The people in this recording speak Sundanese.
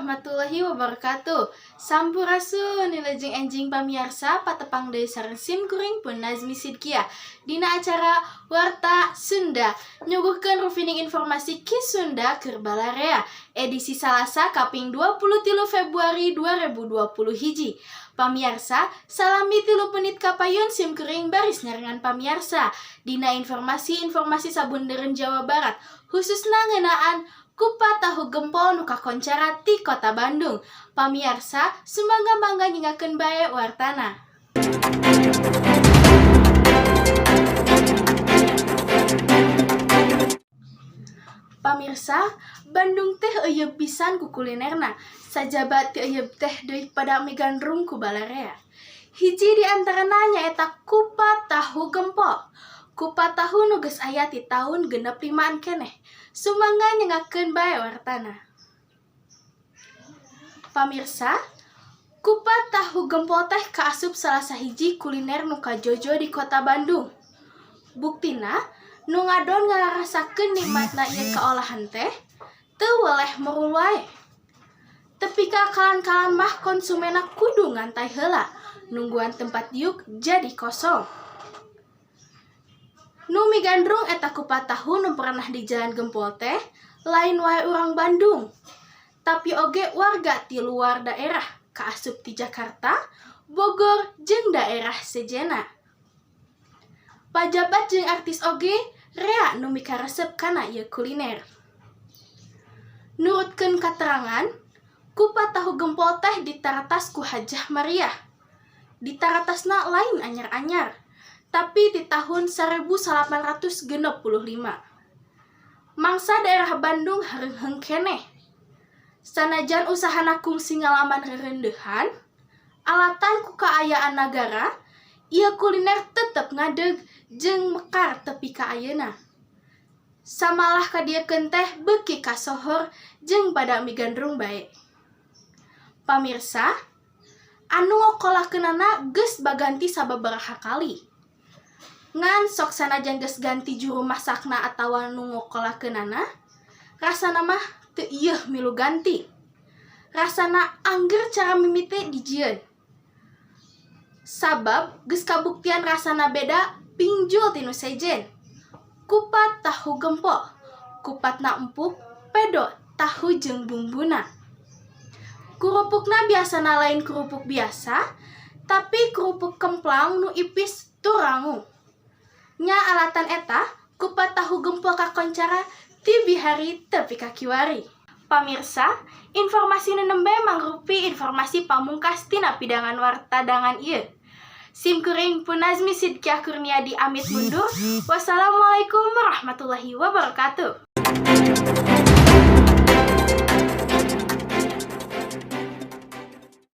warahmatullahi wabarakatuh. Sampurasun nilajeng enjing pamiarsa patepang deui sareng sim kuring pun Nazmi Sidkia. Dina acara Warta Sunda nyuguhkeun rufining informasi ki Sunda keur Balarea edisi Salasa kaping 23 Februari 2020 hiji. Pamiarsa, salami 3 menit kapayun sim kuring baris nyarengan pamiarsa. Dina informasi sabundeureun Jawa Barat khususna ngeunaan kupat tahu gempol nu kakoncara ti Kota Bandung. Pamiarsa, sumangga-mangga nyingakeun bae wartana. Pamirsa, Bandung teh euyeup pisan ku kulinerna. Sajaba teu euyeup teh deui pada migandrung ku Balarea. Hiji di antarana nyaeta kupat tahu gempol. Kupat tahu nu geus aya ti taun 65an keneh. Sumangga nyengakeun bae wartana. Pamirsa, kupat tahu gempol teh kaasup salah sahiji kuliner nu kajojo di Kota Bandung. Buktina, nu ngadon ngarasakeun nikmatna ieu kaolahan teh teu weleh merul wae. Tepika kalan-kalan mah konsumenna kudu ngantai heula, nungguan tempat diuk jadi kosong. Nu migandrung eta kupat tahu nu pernah di Jalan Gempol teh lain wae urang Bandung, tapi oge warga ti luar daerah kaasup ti Jakarta, Bogor, jeung daerah sejenna. Pajabat jeung artis oge rea nu mikaresep kana ieu kuliner. Nurutkeun katerangan, kupat tahu gempol teh ditaratas ku Hajah Mariah. Ditaratasna lain anyar-anyar, tapi di tahun 1865. Mangsa daerah Bandung hareunheung keneh. Sanajan usahana kungsi ngalaman rereundehan, alatan ku kaayaan nagara, ieu kuliner tetep ngadeg jeung mekar tepi ka ayeuna. Samalah kadiekeun teh beuki kasohor jeung pada migandrung bae. Pamirsa, anu ngokolakeunana geus baganti sababaraha kali. Ngan sok sanajan geus ganti juru masakna atawa nu ngokolakeunana, rasana mah teu ieuh milu ganti. Rasana angger cara mimiti dijieun. Sabab geus kabuktian rasana beda pinjul ti nu sejen. Kupat tahu gempol, kupatna empuk, pedo tahu jeung bumbuna. Kurupukna biasana lain kerupuk biasa, tapi kerupuk kemplang nu ipis tu rangu. Nya alatan eta, kupat tahu gempol kakoncara ti bihari tepi ka kiwari. Pamirsa, informasi nu nembe mangrupi informasi pamungkas tina pidangan wartadangan ieu. Sim kuring pun Nazmi Sidkia Kurniadi amit mundur. Wassalamualaikum warahmatullahi wabarakatuh.